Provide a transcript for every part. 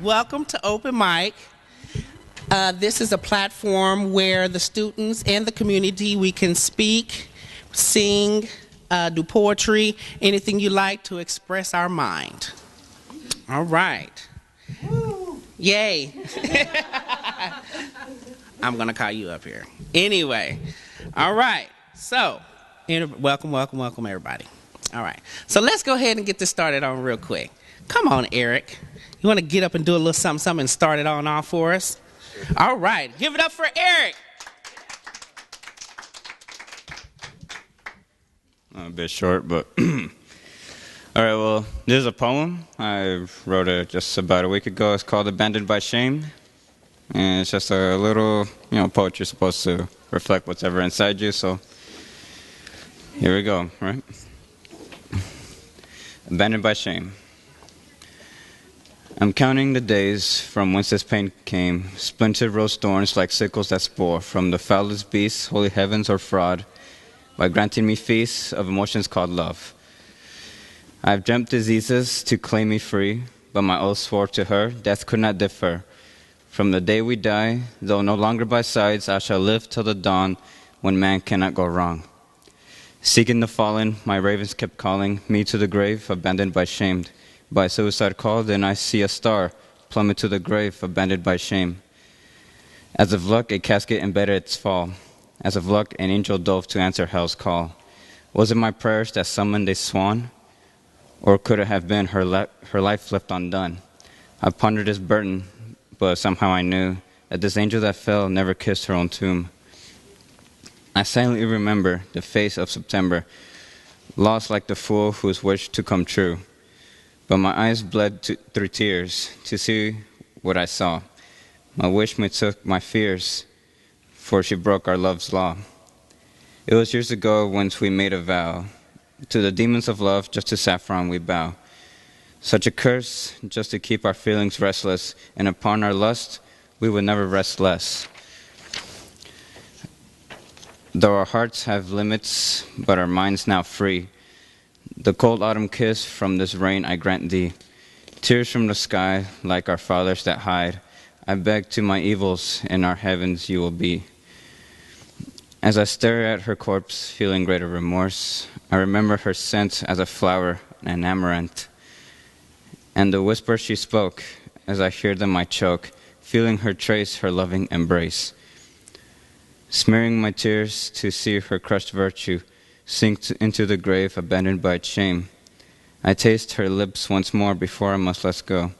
Welcome to Open Mic. This is a platform where the students and the community, we can speak, sing, do poetry, anything you like to express our mind. All right. Woo. Yay. I'm going to call you up here. Anyway. All right. So, welcome everybody. All right. So let's go ahead and get this started on real quick. Come on, Eric. You want to get up and do a little something and start it on off for us? All right. Give it up for Eric. A bit short, but all right, well, this is a poem. I wrote it just about a week ago. It's called Abandoned by Shame. And it's just a little, poetry supposed to reflect what's ever inside you. So here we go, right? Abandoned by shame. I'm counting the days from whence this pain came, splintered rose thorns like sickles that spore from the foulest beasts, holy heavens or fraud, by granting me feasts of emotions called love. I've dreamt diseases to claim me free, but my oath swore to her, death could not differ. From the day we die, though no longer by sides, I shall live till the dawn when man cannot go wrong. Seeking the fallen, my ravens kept calling me to the grave, abandoned by shame. By suicide call, then I see a star plummet to the grave, abandoned by shame. As of luck, a casket embedded its fall. As of luck, an angel dove to answer hell's call. Was it my prayers that summoned a swan? Or could it have been her life left undone? I pondered this burden, but somehow I knew that this angel that fell never kissed her own tomb. I silently remember the face of September, lost like the fool whose wish to come true. But my eyes bled through tears to see what I saw. My wish mistook my fears, for she broke our love's law. It was years ago whence we made a vow. To the demons of love, just to saffron we bow. Such a curse, just to keep our feelings restless, and upon our lust, we would never rest less. Though our hearts have limits, but our minds now free, the cold autumn kiss from this rain I grant thee. Tears from the sky, like our fathers that hide, I beg to my evils, in our heavens you will be. As I stare at her corpse, feeling greater remorse, I remember her scent as a flower, an amaranth. And the whisper she spoke, as I hear them I choke, feeling her trace, her loving embrace. Smearing my tears to see her crushed virtue, sink into the grave, abandoned by its shame. I taste her lips once more before I must let go.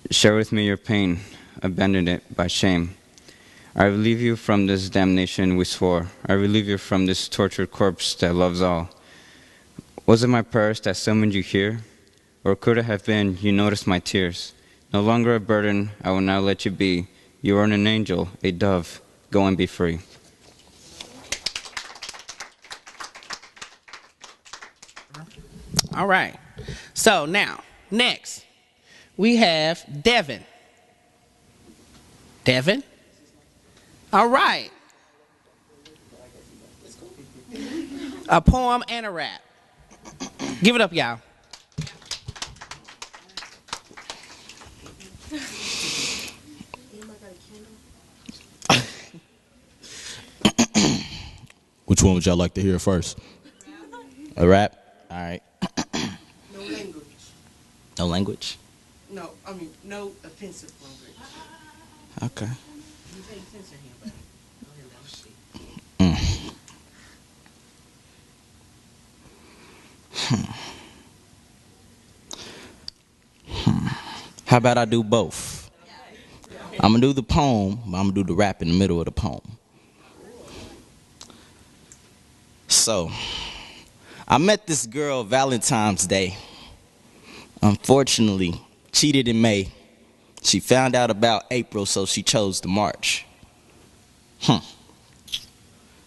Share with me your pain, abandon it by shame. I relieve you from this damnation we swore. I relieve you from this tortured corpse that loves all. Was it my prayers that summoned you here? Or could it have been you noticed my tears? No longer a burden, I will now let you be. You are an angel, a dove. Go and be free. All right. So now, next, we have Devin. Devin? All right. A poem and a rap. Give it up, y'all. Which one would y'all like to hear first? A rap? All right. No language. No language? No, I mean, no offensive language. Okay. You say censor him, but go ahead, let's see. How about I do both? I'm going to do the poem, but I'm going to do the rap in the middle of the poem. So, I met this girl Valentine's Day. Unfortunately, cheated in May. She found out about April, so she chose to March.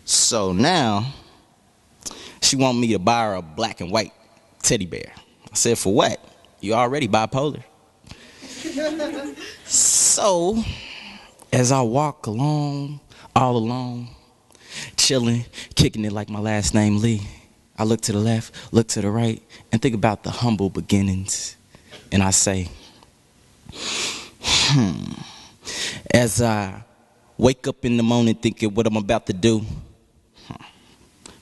So now, she want me to buy her a black and white teddy bear. I said, for what? You already bipolar. So, as I walk along, all alone, chilling, kicking it like my last name Lee, I look to the left, look to the right, and think about the humble beginnings. And I say, As I wake up in the morning thinking what I'm about to do.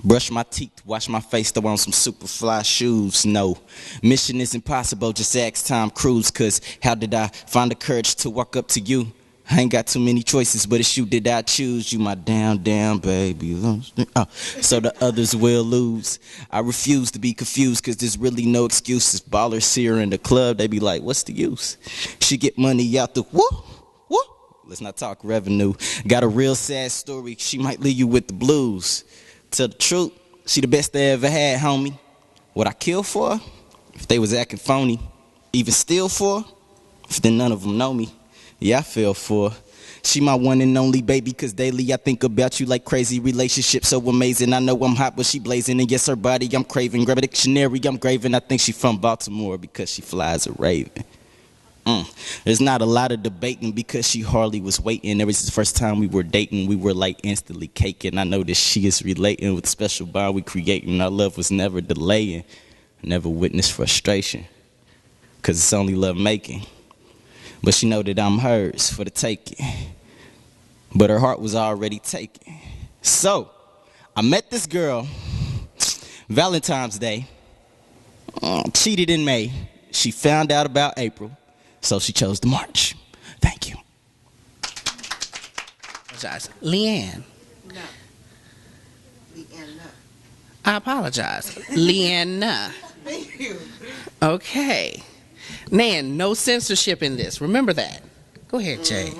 Brush my teeth, wash my face, throw on some super fly shoes. No, mission is impossible, just ask Tom Cruise. Cause how did I find the courage to walk up to you? I ain't got too many choices, but it's you did I choose. You my down baby. Oh, so the others will lose. I refuse to be confused, cause there's really no excuses. Ballers see her in the club, they be like, what's the use? She get money out the whoop. Let's not talk revenue. Got a real sad story, she might leave you with the blues. Tell the truth, she the best they ever had, homie. What I kill for? If they was acting phony. Even steal for? If then none of them know me. Yeah, I feel for her. She my one and only baby, cause daily I think about you like crazy. Relationship so amazing. I know I'm hot, but she blazing. And yes, her body I'm craving. Grab a dictionary, I'm graving. I think she from Baltimore because she flies a raven. There's not a lot of debating because she hardly was waiting. Ever since the first time we were dating, we were like instantly caking. I know that she is relating with the special bond we creating. Our love was never delaying. Never witnessed frustration, cause it's only love making. But she know that I'm hers for the taking. But her heart was already taken. So, I met this girl, Valentine's Day, cheated in May. She found out about April, so she chose to March. Thank you. Apologize. Leanne. No. Leanna. I apologize. Leanna. Thank you. Okay. Nan, no censorship in this. Remember that. Go ahead, Jay.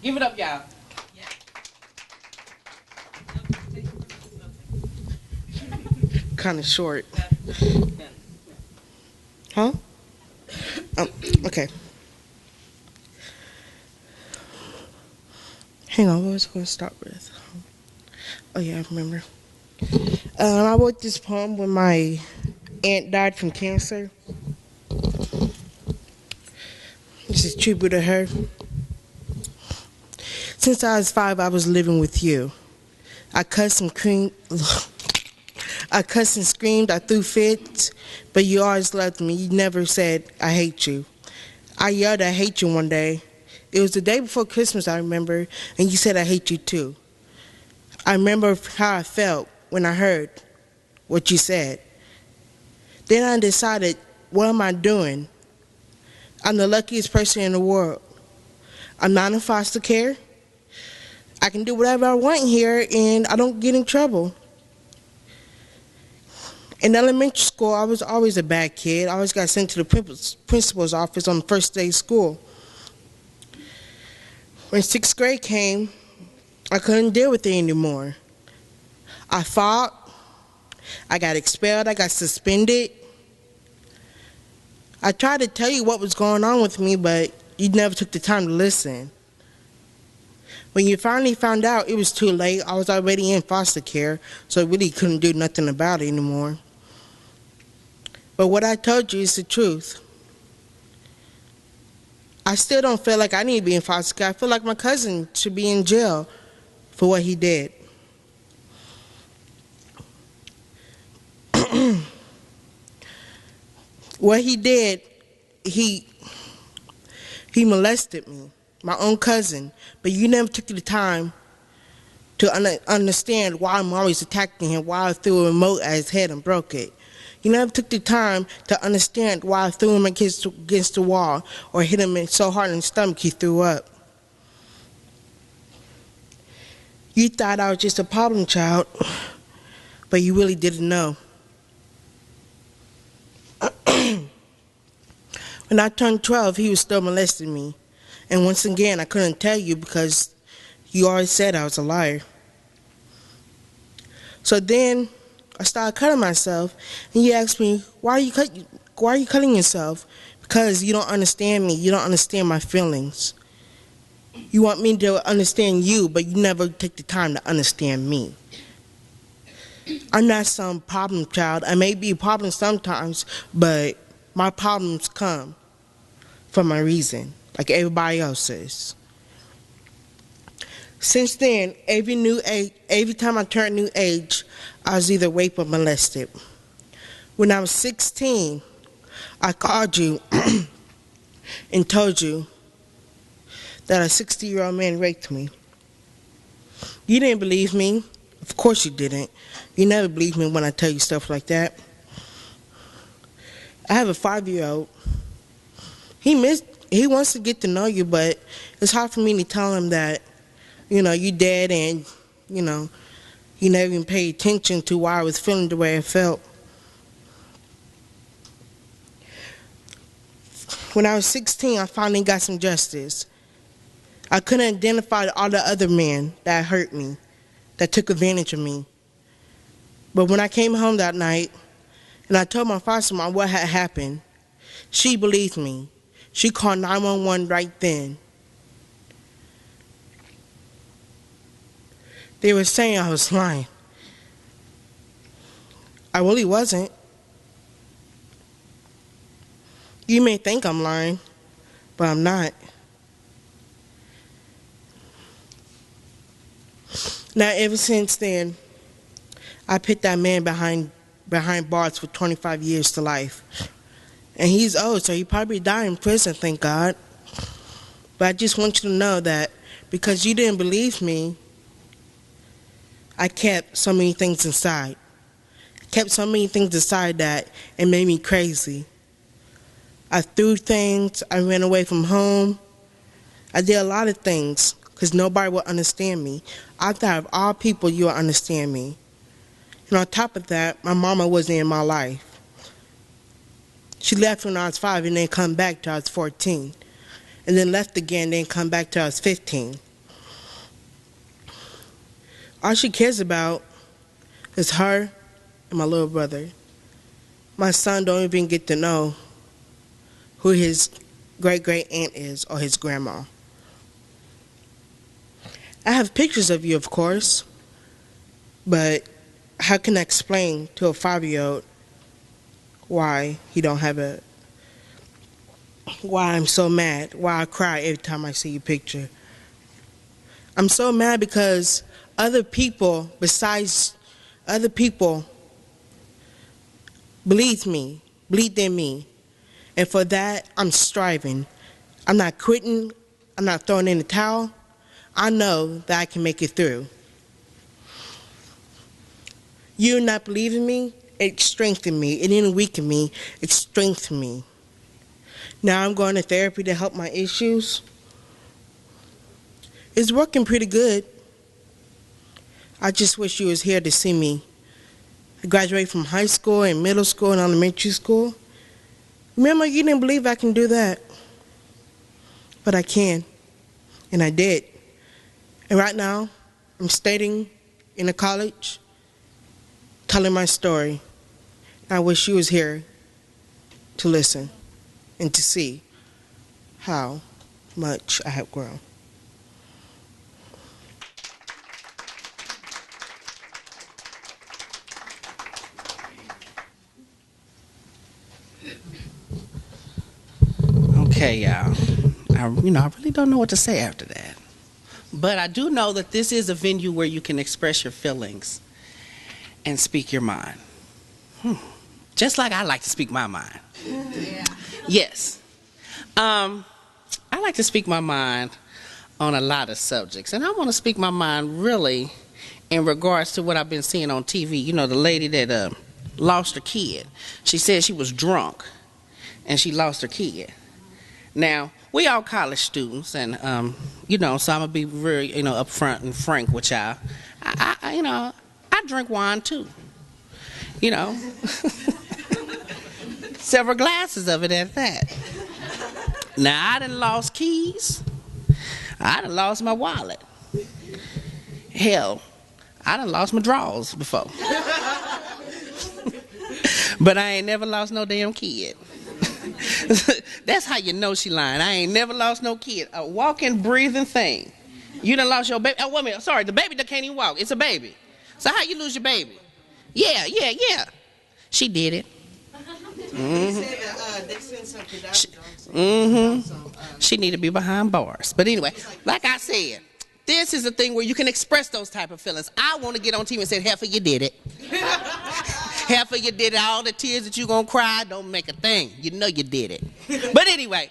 Give it up, y'all. Kind of short. Huh? Okay. Hang on, what was I going to start with? Oh, yeah, I remember. I wrote this poem when my aunt died from cancer. This is a tribute to her. Since I was 5, I was living with you. I cussed and screamed, I threw fits, but you always loved me. You never said, I hate you. I yelled, I hate you one day. It was the day before Christmas, I remember, and you said, I hate you too. I remember how I felt when I heard what you said. Then I decided, what am I doing? I'm the luckiest person in the world. I'm not in foster care. I can do whatever I want here, and I don't get in trouble. In elementary school, I was always a bad kid. I always got sent to the principal's office on the first day of school. When 6th grade came, I couldn't deal with it anymore. I fought. I got expelled. I got suspended. I tried to tell you what was going on with me, but you never took the time to listen. When you finally found out, it was too late. I was already in foster care, so I really couldn't do nothing about it anymore. But what I told you is the truth. I still don't feel like I need to be in foster care. I feel like my cousin should be in jail for what he did. What he did, he molested me, my own cousin, but you never took the time to understand why I'm always attacking him, why I threw a remote at his head and broke it. You never took the time to understand why I threw him against the wall or hit him so hard in the stomach he threw up. You thought I was just a problem child, but you really didn't know. When I turned 12, he was still molesting me. And once again, I couldn't tell you because you always said I was a liar. So then I started cutting myself, and you asked me, why are you cutting yourself? Because you don't understand me. You don't understand my feelings. You want me to understand you, but you never take the time to understand me. I'm not some problem child. I may be a problem sometimes, but my problems come from my reason, like everybody else's. Since then, every time I turned new age, I was either raped or molested. When I was 16, I called you and told you that a 60-year-old man raped me. You didn't believe me. Of course you didn't. You never believe me when I tell you stuff like that. I have a 5-year-old. He wants to get to know you, but it's hard for me to tell him that, you dead and, you never even paid attention to why I was feeling the way I felt. When I was 16, I finally got some justice. I couldn't identify all the other men that hurt me, that took advantage of me. But when I came home that night and I told my foster mom what had happened, she believed me. She called 911 right then. They were saying I was lying. I really wasn't. You may think I'm lying, but I'm not. Now, ever since then, I put that man behind bars for 25 years to life. And he's old, so he probably died in prison, thank God. But I just want you to know that because you didn't believe me, I kept so many things inside. I kept so many things inside that it made me crazy. I threw things, I ran away from home. I did a lot of things because nobody would understand me. I thought of all people, you would understand me. And on top of that, my mama wasn't in my life. She left when I was 5 and then come back till I was 14. And then left again, then come back till I was 15. All she cares about is her and my little brother. My son don't even get to know who his great-great-aunt is or his grandma. I have pictures of you, of course, but how can I explain to a 5-year-old why I'm so mad, why I cry every time I see your picture? I'm so mad because other people believed in me. And for that, I'm striving. I'm not quitting. I'm not throwing in the towel. I know that I can make it through. You not believing me, it strengthened me. It didn't weaken me, it strengthened me. Now I'm going to therapy to help my issues. It's working pretty good. I just wish you was here to see me. I graduated from high school and middle school and elementary school. Remember, you didn't believe I can do that. But I can. And I did. And right now, I'm studying in a college, telling my story. I wish you was here to listen and to see how much I have grown. Okay, y'all. I really don't know what to say after that. But I do know that this is a venue where you can express your feelings and speak your mind. Just like I like to speak my mind. Yeah. Yes. I like to speak my mind on a lot of subjects. And I want to speak my mind really in regards to what I've been seeing on TV. You know, the lady that lost her kid. She said she was drunk and she lost her kid. Now, we all college students, and so I'm gonna be very, upfront and frank with y'all. I drink wine too. Several glasses of it at that. Now, I done lost keys. I done lost my wallet. Hell, I done lost my drawers before. But I ain't never lost no damn kid. That's how you know she lying. I ain't never lost no kid. A walking, breathing thing. You done lost your baby. Oh, wait a minute. Sorry, the baby that can't even walk. It's a baby. So how you lose your baby? Yeah. She did it. They sent something. She need to be behind bars. But anyway, like I said, this is a thing where you can express those type of feelings. I want to get on TV and say, Heifer, you did it. Heifer, you did it. All the tears that you gonna cry don't make a thing. You know you did it. But anyway,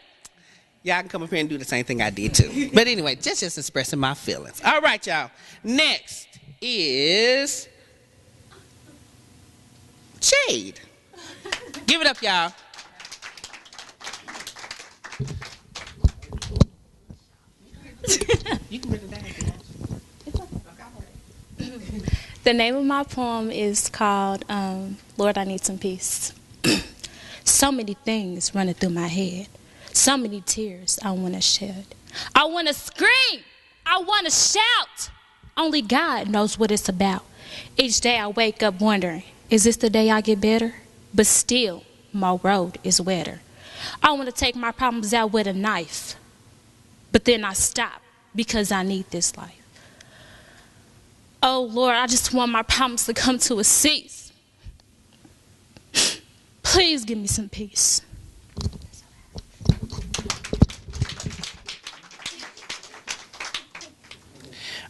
Y'all can come up here and do the same thing I did too. But anyway, just expressing my feelings. All right, y'all. Next is Jade. Give it up, y'all. You can bring it down if you want. The name of my poem is called Lord, I Need Some Peace. So many things running through my head. So many tears I want to shed. I want to scream. I want to shout. Only God knows what it's about. Each day I wake up wondering, is this the day I get better? But still, my road is wetter. I want to take my problems out with a knife. But then I stop because I need this life. Oh, Lord, I just want my problems to come to a cease. Please give me some peace.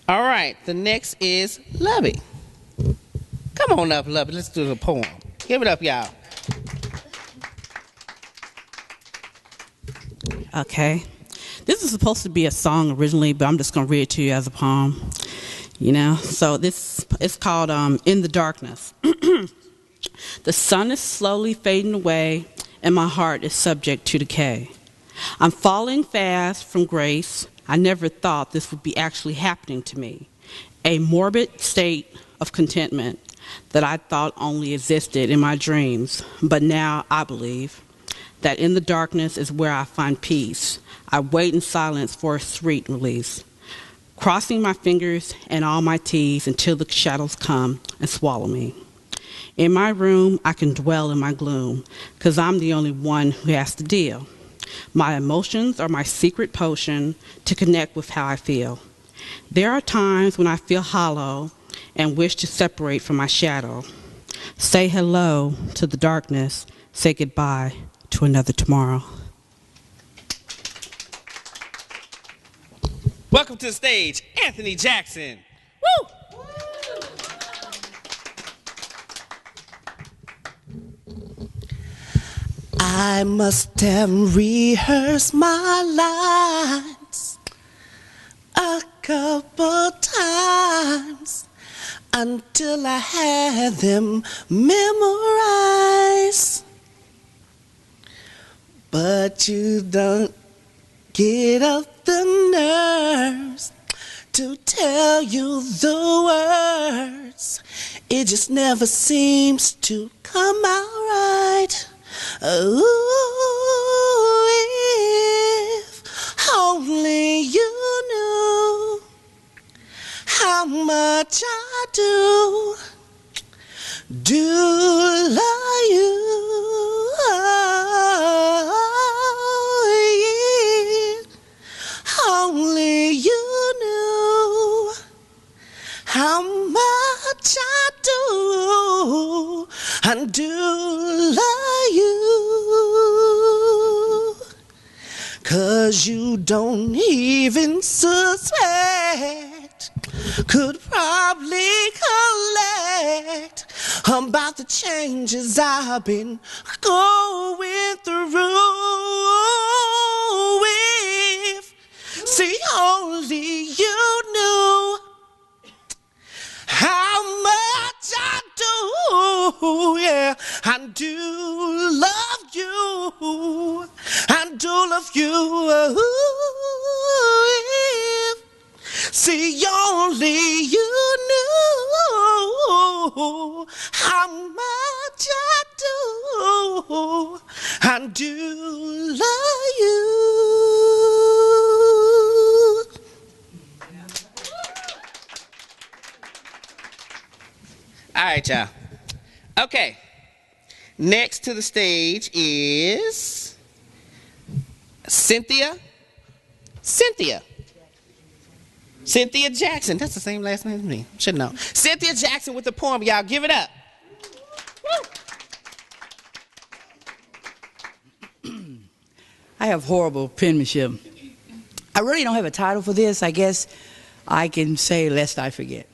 All right, the next is Lovey. Come on up, Lovey. Let's do the poem. Give it up, y'all. Okay. This is supposed to be a song originally, but I'm just going to read it to you as a poem. You know, so this it's called In the Darkness. The sun is slowly fading away, and my heart is subject to decay. I'm falling fast from grace. I never thought this would be actually happening to me. A morbid state of contentment that I thought only existed in my dreams. But now I believe that in the darkness is where I find peace. I wait in silence for a sweet release, crossing my fingers and all my T's until the shadows come and swallow me. In my room, I can dwell in my gloom, 'cause I'm the only one who has to deal. My emotions are my secret potion to connect with how I feel. There are times when I feel hollow and wish to separate from my shadow. Say hello to the darkness, say goodbye to another tomorrow. Welcome to the stage, Anthony Jackson. Woo! I must have rehearsed my lines a couple times until I had them memorized. But you don't get up the nerves to tell you the words. It just never seems to come out right. Oh, if only you knew how much I do love you. Oh, yeah. Only you knew how much I do love you. 'Cause you don't even suspect, could probably collect about the changes I've been going through. If, see, only you knew how much I do, yeah, I do love you, I do love you. If, see, only you knew how much I do love you. All right, y'all. Okay. Next to the stage is Cynthia Jackson. That's the same last name as me. Should know. Cynthia Jackson with the poem. Y'all give it up. I have horrible penmanship. I really don't have a title for this. I guess I can say lest I forget.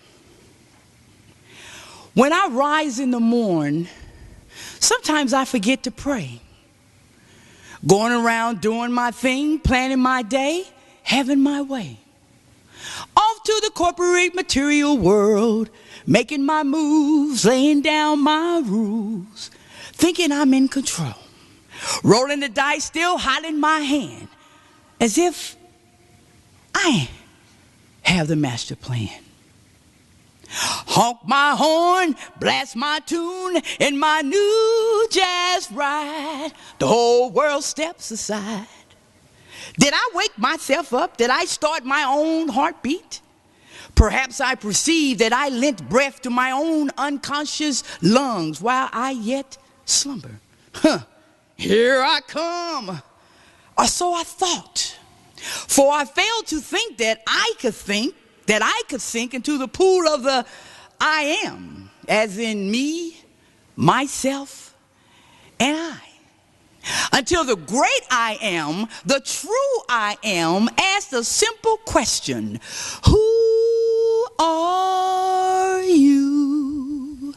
When I rise in the morn, sometimes I forget to pray. going around doing my thing, planning my day, having my way. Off to the corporate material world, making my moves, laying down my rules, thinking I'm in control. Rolling the dice, still hot in my hand, as if I have the master plan. Honk my horn, blast my tune in my new jazz ride. The whole world steps aside. Did I wake myself up? Did I start my own heartbeat? Perhaps I perceived that I lent breath to my own unconscious lungs while I yet slumber. Here I come. Or so I thought. For I failed to think that I could sink into the pool of the I am, as in me, myself, and I. Until the great I am, the true I am, asked a simple question: who are you?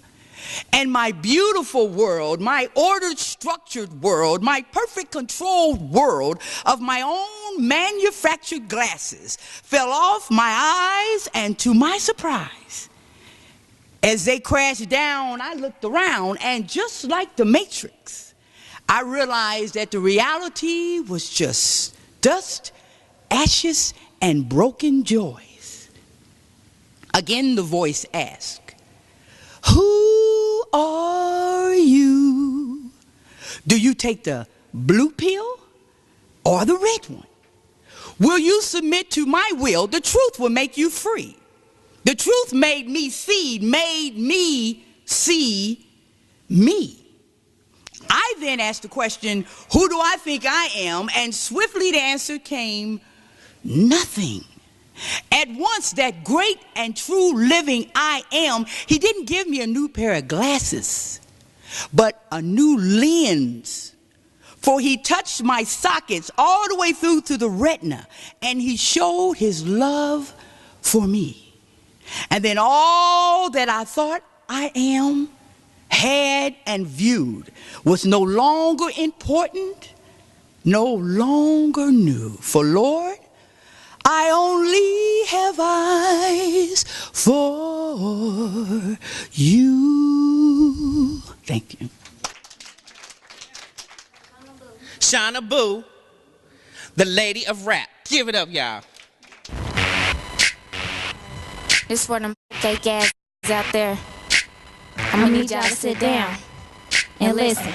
And my beautiful world, my ordered, structured world, my perfect controlled world of my own manufactured glasses fell off my eyes, and to my surprise, as they crashed down, I looked around, and just like the Matrix, I realized that the reality was just dust, ashes, and broken joys. Again, the voice asked, who are you? Do you take the blue pill or the red one? Will you submit to my will? The truth will make you free. The truth made me see me. I then asked the question, who do I think I am? And swiftly the answer came, nothing. At once, that great and true living I am, he didn't give me a new pair of glasses, but a new lens. For he touched my sockets all the way through to the retina, and he showed his love for me. And then all that I thought I am, had, and viewed was no longer important, no longer new. For Lord, I only have eyes for you. Thank you. Shauna Boo, the lady of rap. Give it up, y'all. This for them fake ass out there. I'ma need y'all to sit down and listen,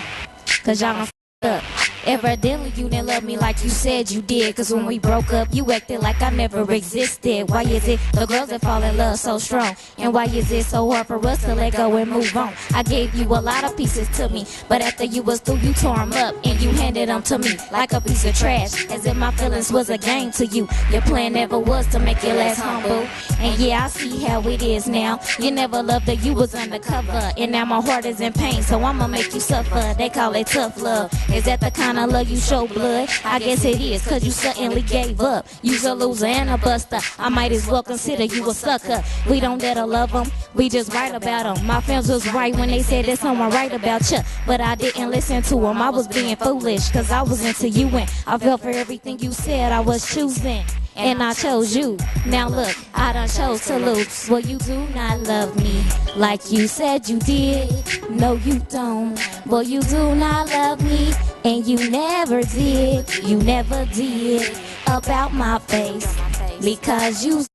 cause y'all done f***ed up. Evidently you didn't love me like you said you did, cause when we broke up you acted like I never existed. Why is it the girls that fall in love so strong? And why is it so hard for us to let go and move on? I gave you a lot of pieces to me, but after you was through you tore them up and you handed them to me like a piece of trash, as if my feelings was a game to you. Your plan never was to make it last humble. And yeah, I see how it is now. You never loved her, you was undercover, and now my heart is in pain, so I'ma make you suffer. They call it tough love. Is that the kind of love you show blood? I guess it is, cause you suddenly gave up. You's a loser and a buster. I might as well consider you a sucker. We don't dare to love them, we just write about them. My fans was right when they said there's someone right about you, but I didn't listen to them. I was being foolish, cause I was into you and I fell for everything you said I was choosing. And I chose you. Now look, I done chose to lose. Well, you do not love me like you said you did. No, you don't. Well, you do not love me, and you never did. You never did. About my face, because you's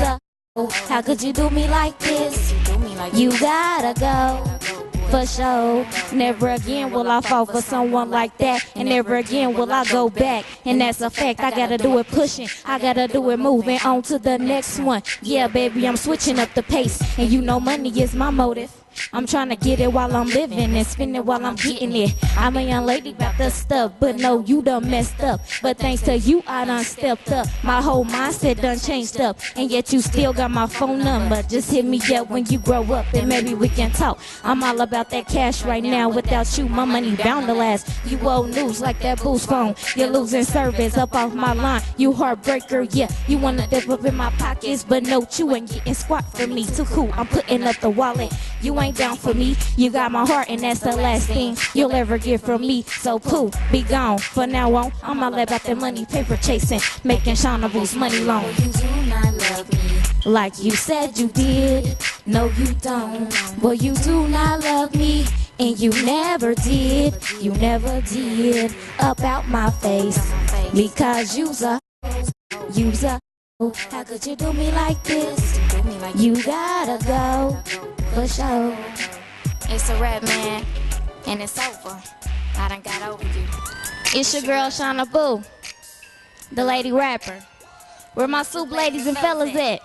a how could you do me like this? You gotta go. For sure. Never again will I fall for someone like that, and never again will I go back. And that's a fact. I gotta do it pushing, I gotta do it moving on to the next one. Yeah, baby, I'm switching up the pace, and you know money is my motive. I'm trying to get it while I'm living and spend it while I'm getting it. I'm a young lady about the stuff, but no, you done messed up. But thanks to you, I done stepped up. My whole mindset done changed up, and yet you still got my phone number. Just hit me up when you grow up, then maybe we can talk. I'm all about that cash right now. Without you, my money bound to last. You old news like that boost phone. You're losing service up off my line. You heartbreaker, yeah. You wanna dip up in my pockets, but no, you ain't getting squat from me. Too cool, I'm putting up the wallet. You ain't down for me. You got my heart, and that's the last thing you'll ever get from me. So pooh, be gone. For now on, I'm all about that money, paper chasing, making Shaunables money long. You do not love me like you said you did. No, you don't. Well, you do not love me, and you never did. You never did. About my face, because you's a. How could you do me like this? You gotta go, for sure. It's a rap, man, and it's over. I done got over you. It's your girl, Shauna Boo, the lady rapper. Where my soup ladies and fellas at?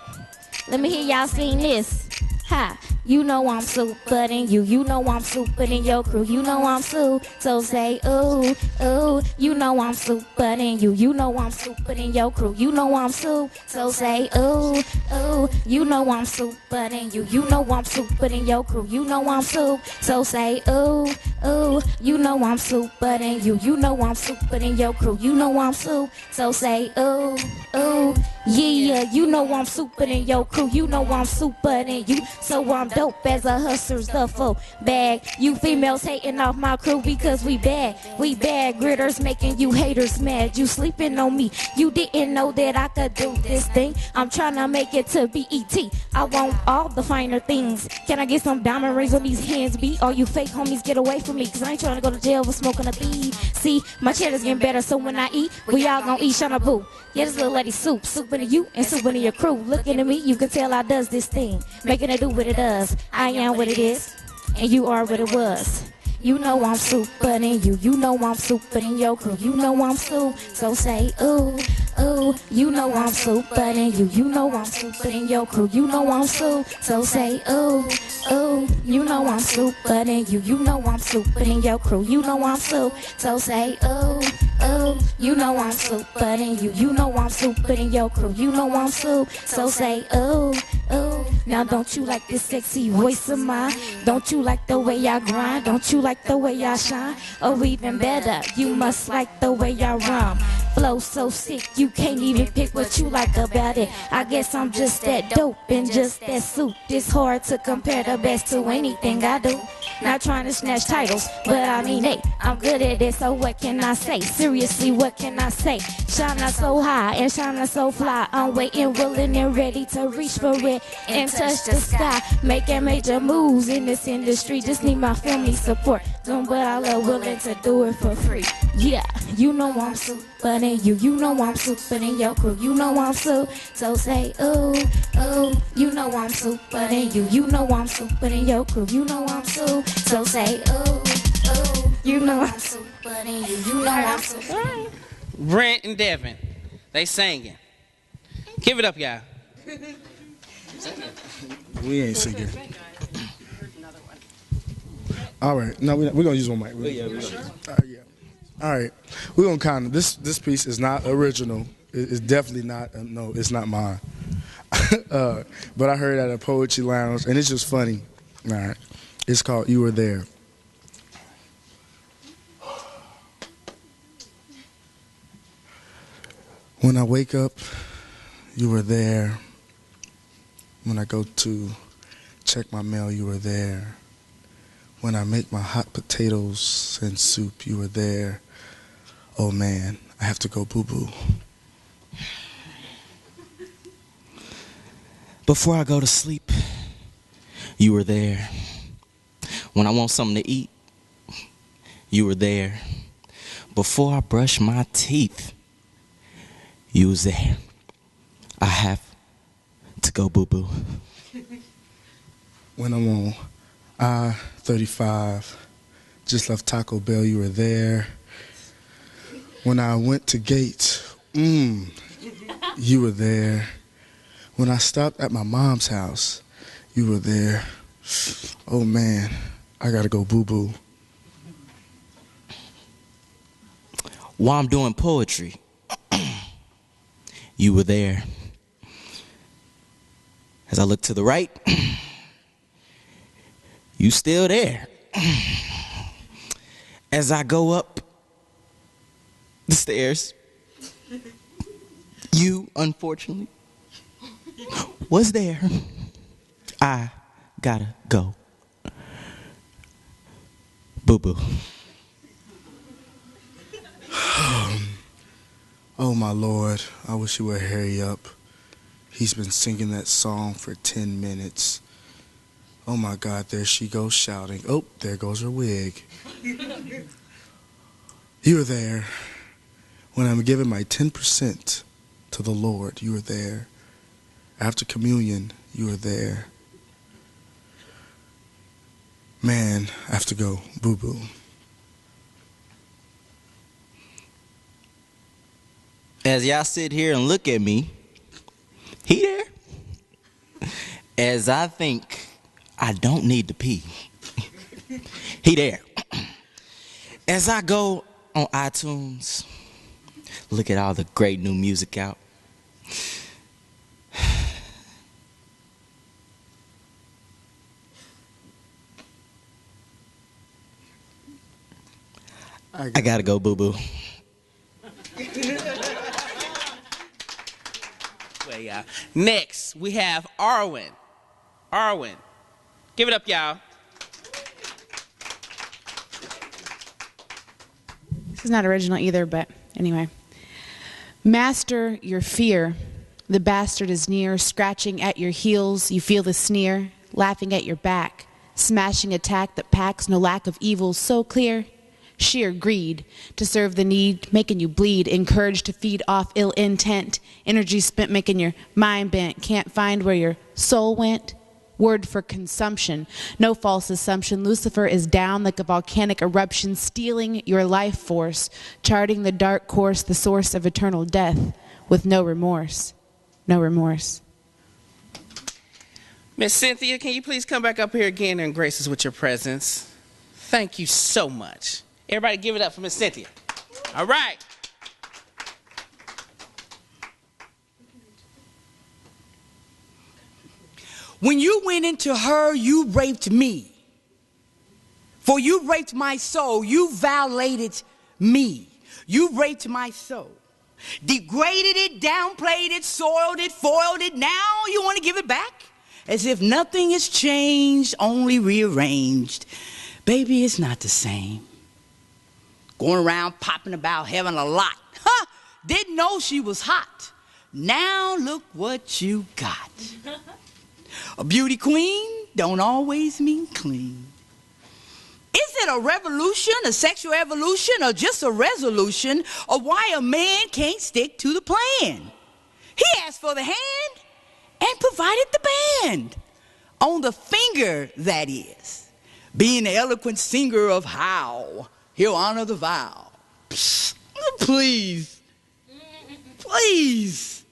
Let me hear y'all sing this. Ha, you know I'm super in you. You know I'm super in your crew. You know I'm super. So say ooh, ooh. You know I'm super in you. You know I'm super in your crew. You know I'm super. So say ooh, ooh. You know I'm super in you. You know I'm super in your crew. You know I'm super. So say ooh, ooh. You know I'm super in you. You know I'm super in your crew. You know I'm super. So say ooh, ooh. Yeah, you know I'm super in your crew. You know I'm super in you. So I'm dope as a hustler's duffel bag. You females hating off my crew because we bad. We bad gritters making you haters mad. You sleeping on me. You didn't know that I could do this thing. I'm trying to make it to BET. I want all the finer things. Can I get some diamond rings on these hands, B? All you fake homies get away from me, cause I ain't trying to go to jail for smoking a weed. See, my cheddar's getting better, so when I eat, we all gonna eat Shauna Boo. Yeah, this little lady soup into you and soup into your crew. Looking at me, you can tell I does this thing, making it do what it does. I am what it is, and you are what it was. You know I'm super in you. You know I'm super in your crew. You know I'm super. So say ooh, ooh. You know I'm super in you. You know I'm super in your crew. You know I'm super. So say ooh, ooh. You know I'm super in you. You know I'm super in your crew. You know I'm super. So say ooh, ooh. You know I'm super in you. You know I'm super in your crew. You know I'm super. So say ooh, ooh. Now don't you like this sexy voice of mine? Don't you like the way I grind? Don't you like the way I shine? Or even better, you must like the way I rhyme. Flow so sick, you can't even pick what you like about it. I guess I'm just that dope and just that suit. It's hard to compare the best to anything I do. Not trying to snatch titles, but I mean, hey, I'm good at it, so what can I say? Seriously, what can I say? Shining so high and shining so fly. I'm waiting, willing, and ready to reach for it and touch the sky. Making major moves in this industry. Just need my family support. Doing what I love, willing to do it for free. Yeah, you know I'm super in you. You know I'm super in your crew. You know I'm super. So say ooh, ooh. You know I'm super in you. You know I'm super in your crew. You know I'm super. So say ooh, ooh. You know I'm super in you. You know I'm super. Brent and Devin, they singing. Give it up, y'all. We ain't singing. All right, no, we're gonna use one mic. Yeah. All right, we're gonna kind of this piece is not original. It's definitely not. No, it's not mine. But I heard it at a poetry lounge, and it's just funny. All right, it's called "You Were There." When I wake up, you were there. When I go to check my mail, you were there. When I make my hot potatoes and soup, you were there. Oh man, I have to go boo-boo. Before I go to sleep, you were there. When I want something to eat, you were there. Before I brush my teeth, you was there. I have to go boo-boo. When I'm on I-35, just left Taco Bell, you were there. When I went to Gates, you were there. When I stopped at my mom's house, you were there. Oh man, I gotta go boo-boo. While I'm doing poetry, you were there. As I look to the right, you still there. As I go up the stairs, you, unfortunately, was there. I gotta go Boo-boo. Oh my Lord, I wish he would hurry up. He's been singing that song for 10 minutes. Oh my God, there she goes shouting. Oh, there goes her wig. You were there when I'm giving my 10% to the Lord. You were there. After communion, you were there. Man, I have to go. Boo-boo. As y'all sit here and look at me, he there. As I think I don't need to pee, he there. As I go on iTunes, look at all the great new music out. I gotta go, boo-boo. Well, yeah. Next, we have Arwen. Arwen. Give it up, y'all. This is not original either, but anyway. Master your fear. The bastard is near, scratching at your heels. You feel the sneer, laughing at your back. Smashing attack that packs no lack of evil so clear. Sheer greed to serve the need, making you bleed. Encouraged to feed off ill intent. Energy spent making your mind bent. Can't find where your soul went. Word for consumption. No false assumption. Lucifer is down like a volcanic eruption, stealing your life force, charting the dark course, the source of eternal death, with no remorse. No remorse. Miss Cynthia, can you please come back up here again and grace us with your presence? Thank you so much. Everybody give it up for Miss Cynthia. All right. When you went into her, you raped me. For you raped my soul. You violated me. You raped my soul. Degraded it, downplayed it, soiled it, foiled it. Now you want to give it back? As if nothing has changed, only rearranged. Baby, it's not the same. Going around popping about having a lot. Huh? Didn't know she was hot. Now look what you got. A beauty queen don't always mean clean. Is it a revolution, a sexual evolution, or just a resolution of why a man can't stick to the plan? He asked for the hand and provided the band. On the finger, that is. Being the eloquent singer of how he'll honor the vow. Psst, please. Please.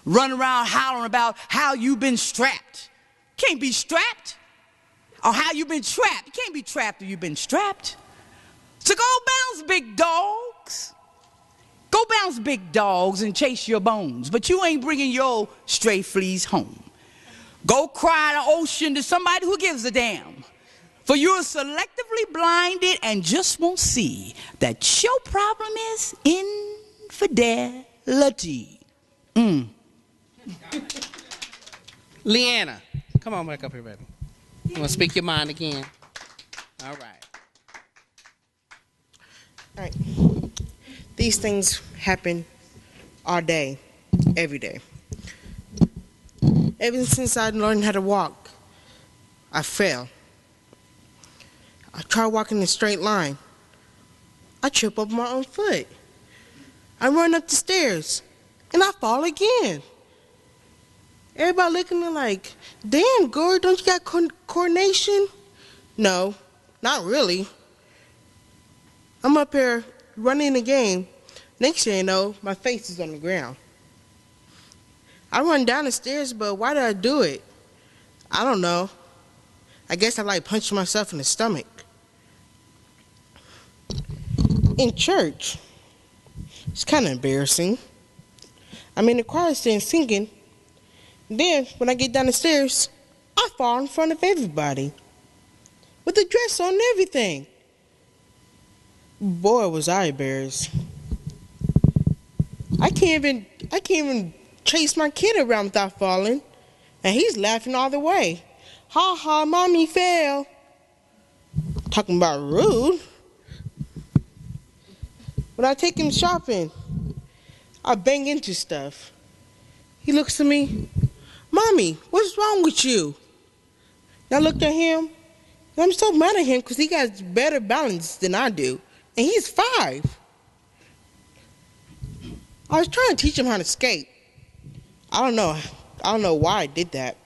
Run around hollering about how you've been strapped. Can't be strapped. Or how you've been trapped. You can't be trapped if you've been strapped. So go bounce, big dogs. Go bounce, big dogs, and chase your bones. But you ain't bringing your stray fleas home. Go cry the ocean to somebody who gives a damn. For you're selectively blinded and just won't see that your problem is infidelity. Leanna, come on back up here, baby. You want to speak your mind again? All right. All right. These things happen all day, every day. Ever since I learned how to walk, I fell. I try walking in a straight line. I trip over my own foot. I run up the stairs, and I fall again. Everybody looking at me like, damn, girl, don't you got coordination? No, not really. I'm up here running the game. Next thing you know, my face is on the ground. I run down the stairs, but why did I do it? I don't know. I guess I like punched myself in the stomach. In church, it's kind of embarrassing. I'm in the choir stand singing. Then, when I get down the stairs, I fall in front of everybody. With the dress on and everything. Boy, was I embarrassed. I can't even chase my kid around without falling. And he's laughing all the way. Ha ha, mommy fell. Talking about rude. When I take him shopping, I bang into stuff. He looks at me, Mommy, what's wrong with you? And I looked at him, and I'm so mad at him because he got better balance than I do. And he's 5. I was trying to teach him how to skate. I don't know why I did that.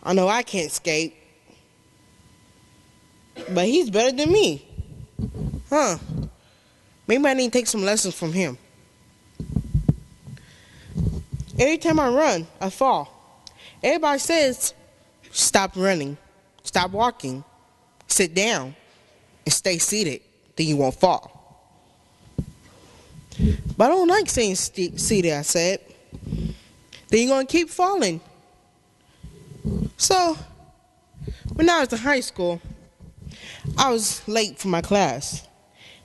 I know I can't skate. But he's better than me. Huh. Maybe I need to take some lessons from him. Every time I run, I fall. Everybody says, stop running, stop walking, sit down, and stay seated, then you won't fall. But I don't like staying seated, I said. Then you're going to keep falling. So, when I was in high school, I was late for my class.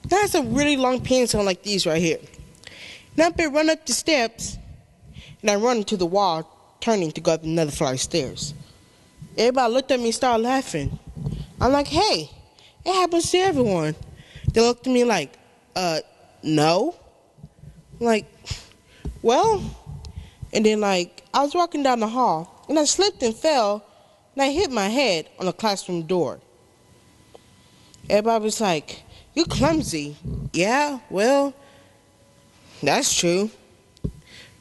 And I had some really long pants on like these right here. And I've been running up the steps, and I run into the wall, turning to go up another flight of stairs. Everybody looked at me and started laughing. I'm like, hey, it happens to everyone. They looked at me like, no. I'm like, well, and then like, I was walking down the hall, and I slipped and fell, and I hit my head on the classroom door. Everybody was like, you clumsy. Yeah, well, that's true.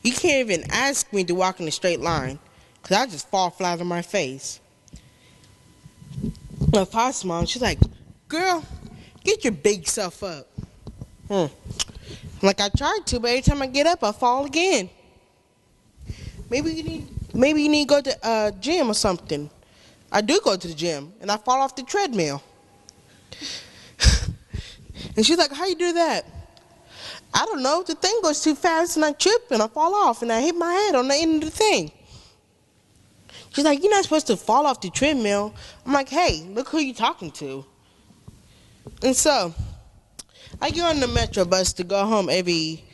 You can't even ask me to walk in a straight line, because I just fall flat on my face. My foster mom, she's like, girl, get your big self up. Like I tried to, but every time I get up, I fall again. Maybe you need to go to a gym or something. I do go to the gym, and I fall off the treadmill. And she's like, how you do that? I don't know. The thing goes too fast, and I trip, and I fall off, and I hit my head on the end of the thing. She's like, you're not supposed to fall off the treadmill. I'm like, hey, look who you're talking to. And so, I get on the Metro bus to go home every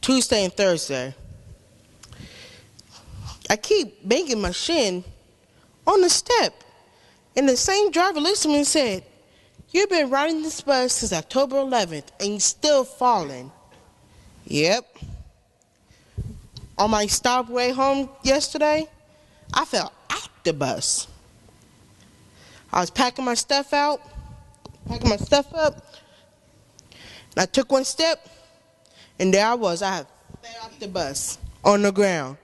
Tuesday and Thursday. I keep banging my shin on the step. And the same driver looked at me and said, you've been riding this bus since October 11th, and you're still falling. Yep. On my stop way home yesterday, I fell out the bus. I was packing my stuff up, and I took one step, and there I was. I had fell out the bus on the ground,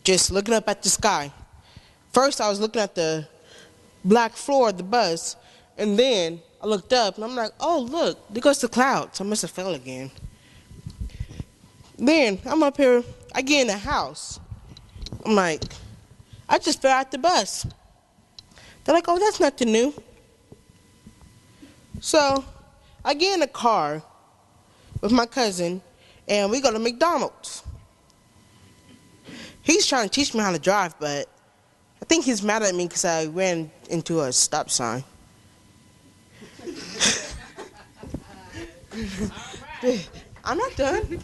just looking up at the sky. First, I was looking at the black floor of the bus, and then I looked up, and I'm like, oh, look, there goes the clouds. I must have fell again. Then I'm up here, I get in the house. I'm like, I just fell out the bus. They're like, oh, that's nothing new. So I get in the car with my cousin, and we go to McDonald's. He's trying to teach me how to drive, but I think he's mad at me because I ran into a stop sign. I'm not done.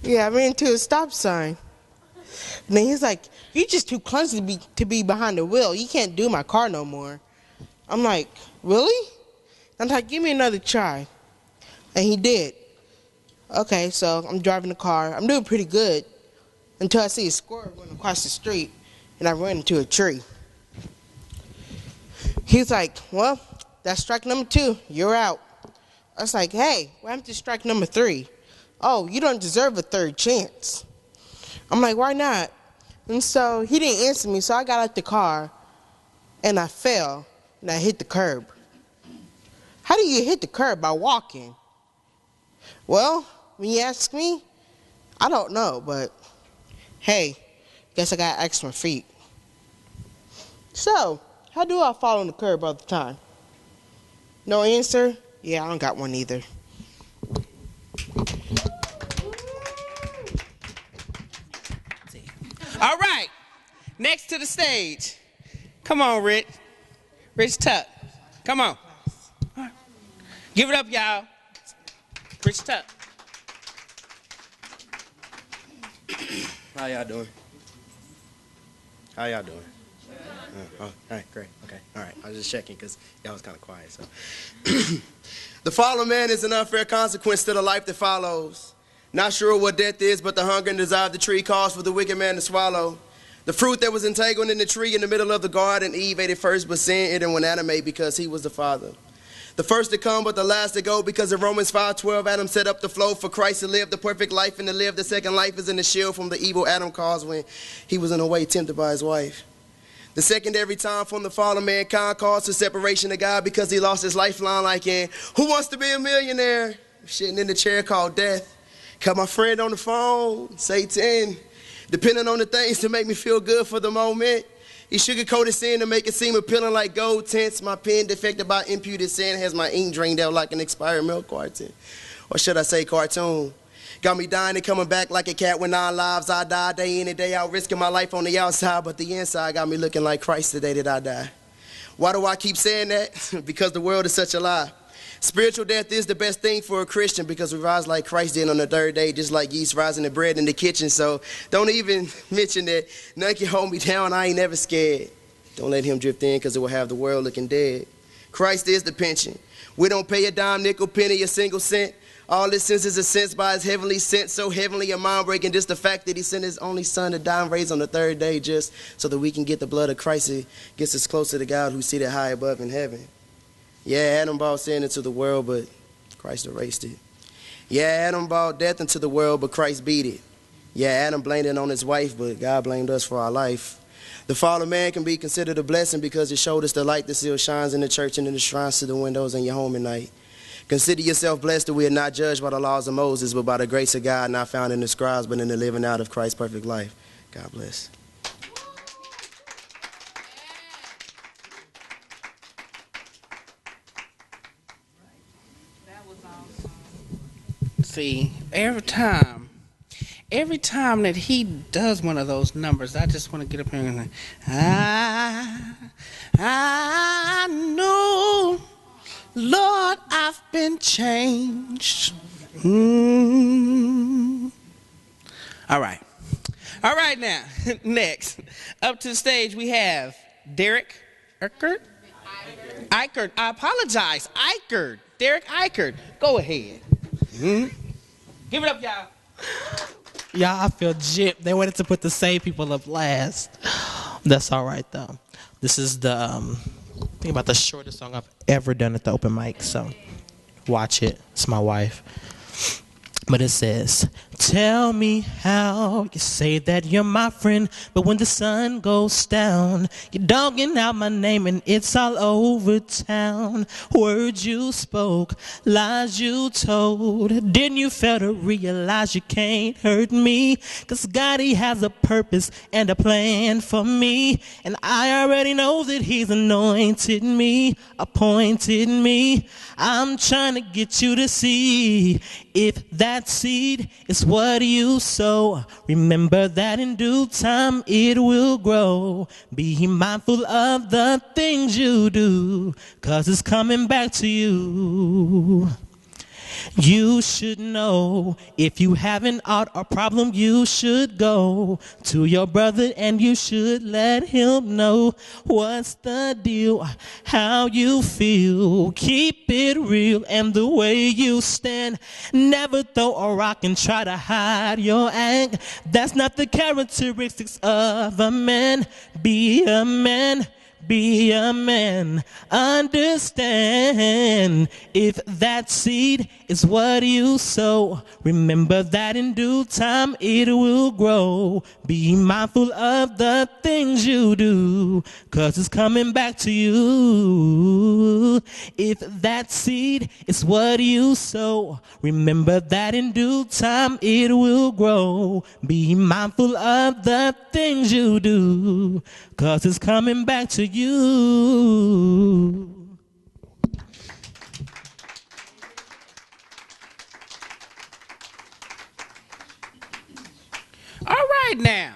Yeah, I ran into a stop sign. And then he's like, you're just too clumsy to be behind the wheel. You can't do my car no more. I'm like, really? I'm like, give me another try. And he did. Okay, so I'm driving the car. I'm doing pretty good until I see a squirrel going across the street, and I ran into a tree. He's like, well, that's strike number 2. You're out. I was like, hey, what happened to strike number 3? Oh, you don't deserve a third chance. I'm like, why not? And so he didn't answer me, so I got out the car, and I fell, and I hit the curb. How do you hit the curb? By walking. Well, when you ask me, I don't know, but hey, guess I got to ask my feet. So, how do I fall on the curb all the time? No answer? Yeah, I don't got one either. All right, next to the stage. Come on, Rich. Rich Tuck. Come on. Give it up, y'all. Rich Tuck. How y'all doing? How y'all doing? All right, great. Okay, all right. I was just checking because y'all was kind of quiet. So, the fall of man is an unfair consequence to the life that follows. Not sure what death is, but the hunger and desire of the tree calls for the wicked man to swallow. The fruit that was entangled in the tree in the middle of the garden, Eve ate it first, but sin it and went animate because he was the father. The first to come, but the last to go, because of Romans 5:12, Adam set up the flow for Christ to live the perfect life and to live the second life is in the shield from the evil Adam caused when he was in a way tempted by his wife. The secondary time from the fall of mankind caused the separation of God because he lost his lifeline like in Who Wants to Be a Millionaire? Sitting in the chair called death. Got my friend on the phone, Satan. Depending on the things to make me feel good for the moment. He sugar-coated sin to make it seem appealing like gold tints. My pen defected by imputed sin has my ink drained out like an expired milk carton. Or should I say cartoon? Got me dying and coming back like a cat with 9 lives. I die day in and day out, risking my life on the outside, but the inside got me looking like Christ the day that I die. Why do I keep saying that? Because the world is such a lie. Spiritual death is the best thing for a Christian because we rise like Christ did on the third day, just like yeast rising the bread in the kitchen. So don't even mention that none can hold me down. I ain't never scared. Don't let him drift in because it will have the world looking dead. Christ is the pension. We don't pay a dime, nickel, penny, a single cent. All his sins is a sense by his heavenly sense, so heavenly and mind-breaking. Just the fact that he sent his only son to die and raise on the third day just so that we can get the blood of Christ. It gets us closer to God who's seated high above in heaven. Yeah, Adam brought sin into the world, but Christ erased it. Yeah, Adam brought death into the world, but Christ beat it. Yeah, Adam blamed it on his wife, but God blamed us for our life. The fall of man can be considered a blessing because it showed us the light that still shines in the church and in the shrines to the windows in your home at night. Consider yourself blessed that we are not judged by the laws of Moses, but by the grace of God, not found in the scribes, but in the living out of Christ's perfect life. God bless. See, every time that he does one of those numbers, I just want to get up here and like, I know, Lord, I've been changed. All right now, next, up to the stage we have Derek Eichert. I apologize, Eichert. Derek Eichert, go ahead. Give it up, y'all. Y'all, I feel gypped. They wanted to put the same people up last. That's all right, though. This is the, think about the shortest song I've ever done at the open mic, so watch it. It's my wife. But it says, tell me how you say that you're my friend, but when the sun goes down, you're dogging out my name and it's all over town. Words you spoke, lies you told, didn't you fail to realize you can't hurt me? Cause God, he has a purpose and a plan for me, and I already know that he's anointed me, appointed me. I'm trying to get you to see if that seed is what you sow. Remember that in due time it will grow. Be mindful of the things you do, cause it's coming back to you. You should know if you have an ought or problem, you should go to your brother and you should let him know what's the deal, how you feel. Keep it real and the way you stand. Never throw a rock and try to hide your anger. That's not the characteristics of a man. Be a man. Be a man, understand if that seed is what you sow. Remember that in due time it will grow. Be mindful of the things you do, cause it's coming back to you. If that seed is what you sow, remember that in due time it will grow. Be mindful of the things you do, cause it's coming back to you. All right now.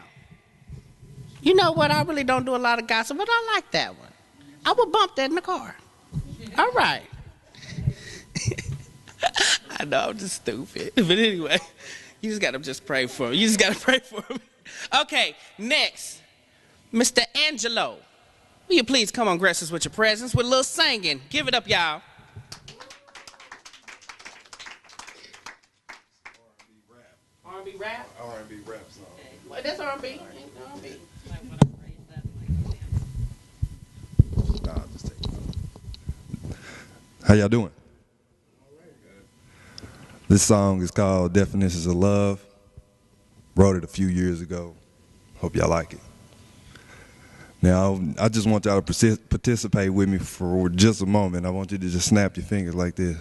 You know what? I really don't do a lot of gossip, but I like that one. I would bump that in the car. All right. I know I'm just stupid. But anyway, you just got to pray for me. You just got to pray for me. Okay, next, Mr. Angelo. Will you please come on, grace us with your presence with a little singing? Give it up, y'all. R&B rap? R&B rap song. Well, that's R&B. How y'all doing? This song is called Definitions of Love. Wrote it a few years ago. Hope y'all like it. Now, I just want y'all to participate with me for just a moment. I want you to just snap your fingers like this.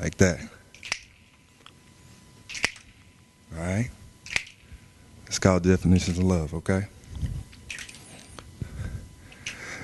Like that. All right? It's called Definitions of Love, okay?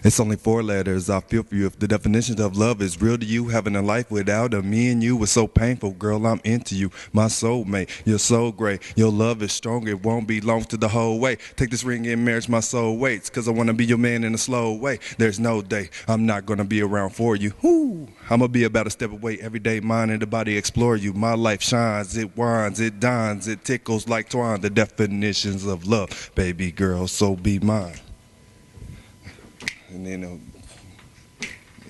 It's only 4 letters. I feel for you. If the definition of love is real to you, having a life without a me and you was so painful. Girl, I'm into you, my soulmate. You're so great. Your love is strong. It won't be long to the whole way. Take this ring in marriage, my soul waits. Cause I want to be your man in a slow way. There's no day I'm not going to be around for you. Woo. I'm going to be about a step away every day. Mind and the body explore you. My life shines. It winds. It dines. It tickles like twine. The definitions of love. Baby girl, so be mine. And then,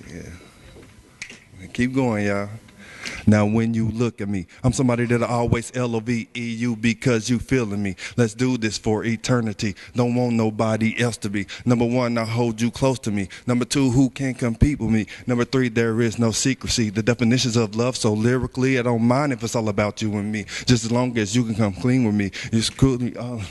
yeah. Keep going, y'all. Now, when you look at me, I'm somebody that I always LOVE-you because you feeling me. Let's do this for eternity. Don't want nobody else to be. Number 1, I hold you close to me. Number 2, who can compete with me? Number 3, there is no secrecy. The definitions of love, so lyrically, I don't mind if it's all about you and me. Just as long as you can come clean with me. You screw me all.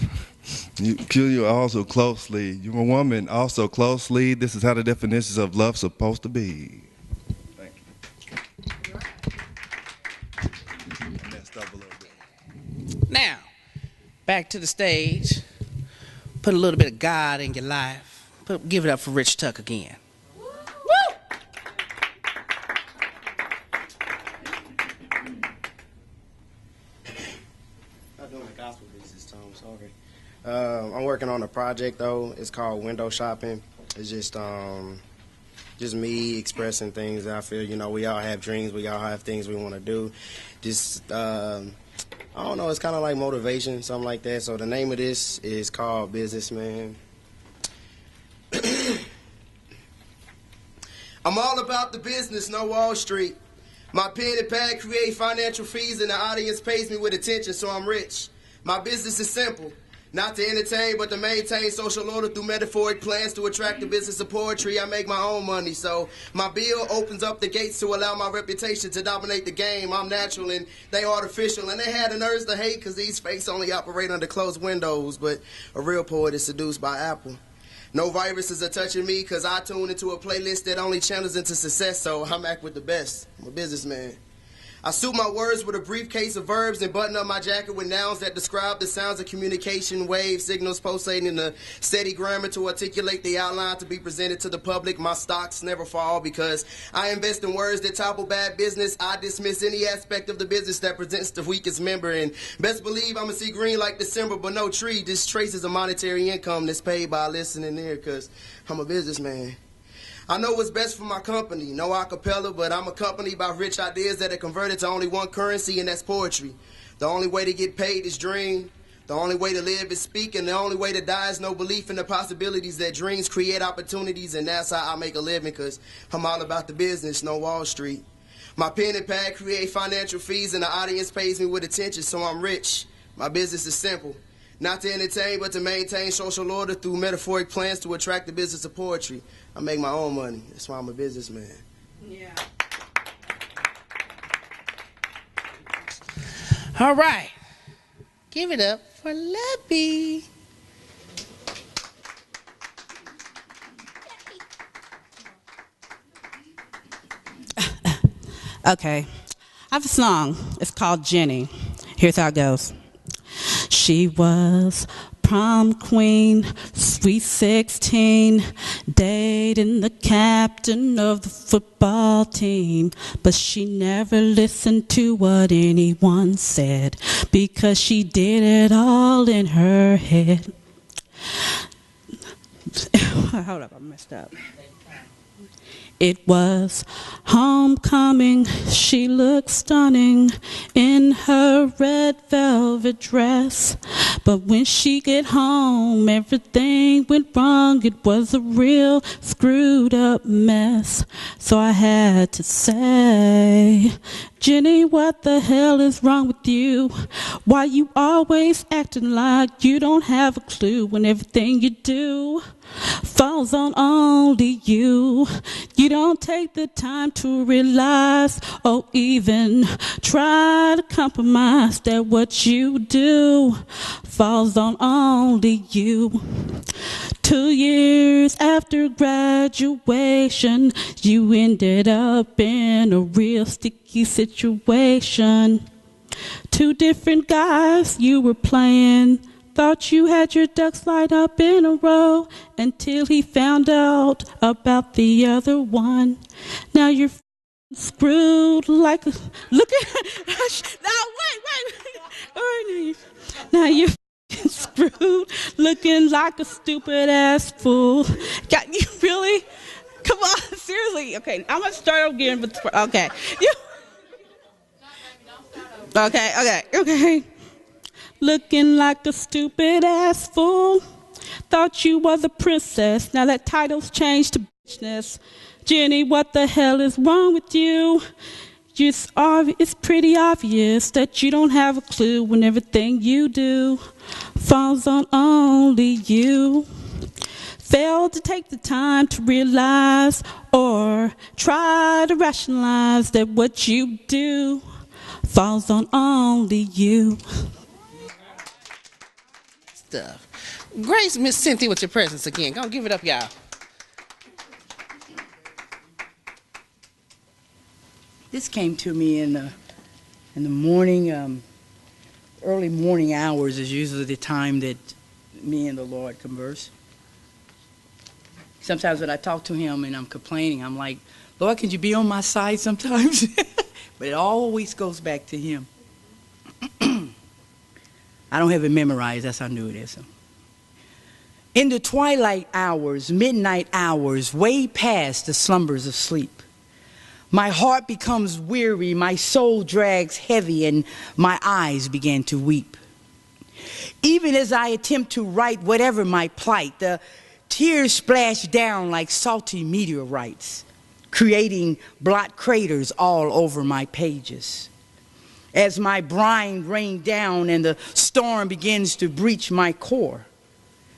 You kill you also closely. You're a woman also closely. This is how the definitions of love supposed to be. Thank you. I messed up a little bit. Now, back to the stage. Put a little bit of God in your life. Give it up for Rich Tuck again. Woo! I'm doing the gospel piece this time, sorry. I'm working on a project though. It's called Window Shopping. It's just me expressing things that I feel. You know, we all have dreams. We all have things we want to do. Just I don't know. It's kind of like motivation, something like that. So the name of this is called Businessman. I'm all about the business, no Wall Street. My pen and pad create financial fees, and the audience pays me with attention, so I'm rich. My business is simple. Not to entertain, but to maintain social order through metaphoric plans to attract the business of poetry. I make my own money, so my bill opens up the gates to allow my reputation to dominate the game. I'm natural and they artificial, and they had the nerves to hate because these fakes only operate under closed windows, but a real poet is seduced by Apple. No viruses are touching me because I tune into a playlist that only channels into success, so I'm act with the best. I'm a businessman. I suit my words with a briefcase of verbs and button up my jacket with nouns that describe the sounds of communication, wave signals pulsating in a steady grammar to articulate the outline to be presented to the public. My stocks never fall because I invest in words that topple bad business. I dismiss any aspect of the business that presents the weakest member, and best believe I'ma see green like December, but no tree. This traces a monetary income that's paid by listening there because I'm a businessman. I know what's best for my company. No acapella, but I'm accompanied by rich ideas that are converted to only one currency, and that's poetry. The only way to get paid is dream. The only way to live is speak, and the only way to die is no belief in the possibilities that dreams create opportunities, and that's how I make a living, because I'm all about the business, no Wall Street. My pen and pad create financial fees, and the audience pays me with attention, so I'm rich. My business is simple. Not to entertain, but to maintain social order through metaphoric plans to attract the business of poetry. I make my own money. That's why I'm a businessman. Yeah. All right. Give it up for Leppy. Okay. I have a song. It's called Jenny. Here's how it goes. She was prom queen, sweet 16, dating the captain of the football team. But she never listened to what anyone said because she did it all in her head. Hold up, I messed up. It was homecoming. She looked stunning in her red velvet dress. But when she get home, everything went wrong. It was a real screwed up mess. So I had to say, Jenny, what the hell is wrong with you? Why you always acting like you don't have a clue when everything you do falls on only you? You don't take the time to realize or even try to compromise that what you do falls on only you. 2 years after graduation, you ended up in a real sticky situation. 2 different guys you were playing. Thought you had your ducks lined up in a row until he found out about the other one. Now you're screwed like a... Look at... Now, wait. Now you're screwed looking like a stupid-ass fool. Got you really... Come on, seriously. Okay, I'm going to start again. But okay. Okay. Looking like a stupid-ass fool. Thought you was a princess. Now that title's changed to bitchness. Jenny, what the hell is wrong with you? It's pretty obvious that you don't have a clue when everything you do falls on only you. Fail to take the time to realize or try to rationalize that what you do falls on only you. Stuff. Grace, Miss Cynthia, with your presence again. Go on, give it up, y'all. This came to me in the morning, early morning hours is usually the time that me and the Lord converse. Sometimes when I talk to him and I'm complaining, I'm like, Lord, can you be on my side sometimes? But it always goes back to him. I don't have it memorized. That's how new it is. In the twilight hours, midnight hours, way past the slumbers of sleep, my heart becomes weary, my soul drags heavy, and my eyes begin to weep. Even as I attempt to write whatever my plight, the tears splash down like salty meteorites, creating blot craters all over my pages. As my brine rains down and the storm begins to breach my core,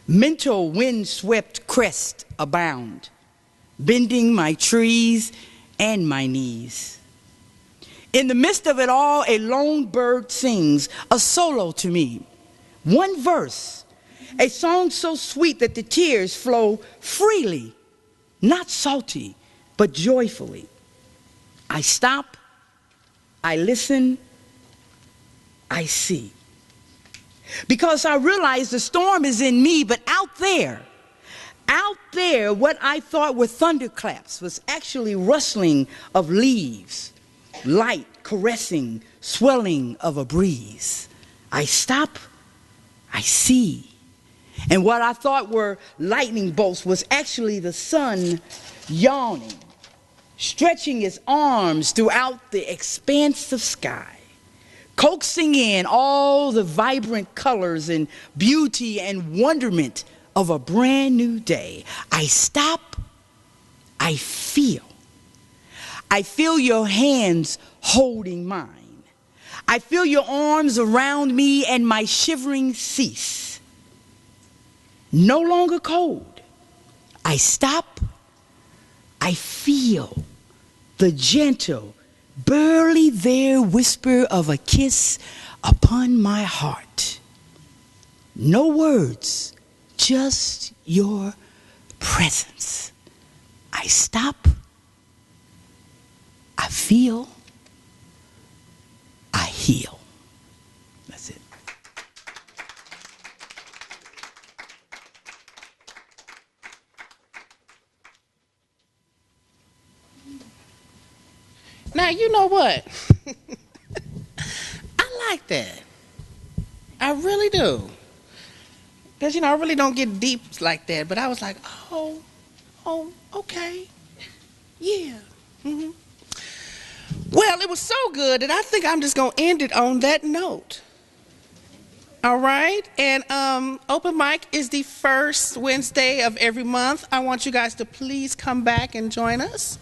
mental windswept crests abound, bending my trees and my knees. In the midst of it all, a lone bird sings a solo to me. One verse, a song so sweet that the tears flow freely, not salty, but joyfully. I stop, I listen, I see. Because I realize the storm is in me, but out there, what I thought were thunderclaps was actually rustling of leaves, light caressing, swelling of a breeze. I stop, I see. And what I thought were lightning bolts was actually the sun yawning, stretching its arms throughout the expanse of sky, coaxing in all the vibrant colors and beauty and wonderment of a brand new day. I stop, I feel. I feel your hands holding mine. I feel your arms around me and my shivering cease. No longer cold. I stop, I feel the gentle, barely there whisper of a kiss upon my heart. No words, just your presence. I stop, I feel, I heal. That's it. Now, you know what? I like that. I really do. Because, I really don't get deep like that. But I was like, oh, okay. Yeah. Mm-hmm. Well, it was so good that I think I'm just going to end it on that note. All right, and open mic is the first Wednesday of every month. I want you guys to please come back and join us.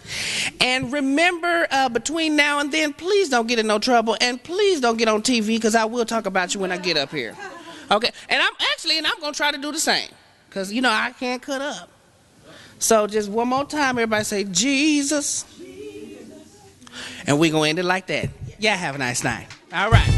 And remember, between now and then, please don't get in no trouble, and please don't get on TV, because I will talk about you when I get up here. Okay, and I'm going to try to do the same, because, you know, I can't cut up. So just one more time, everybody say, Jesus. And we're going to end it like that. Yeah, have a nice night. All right.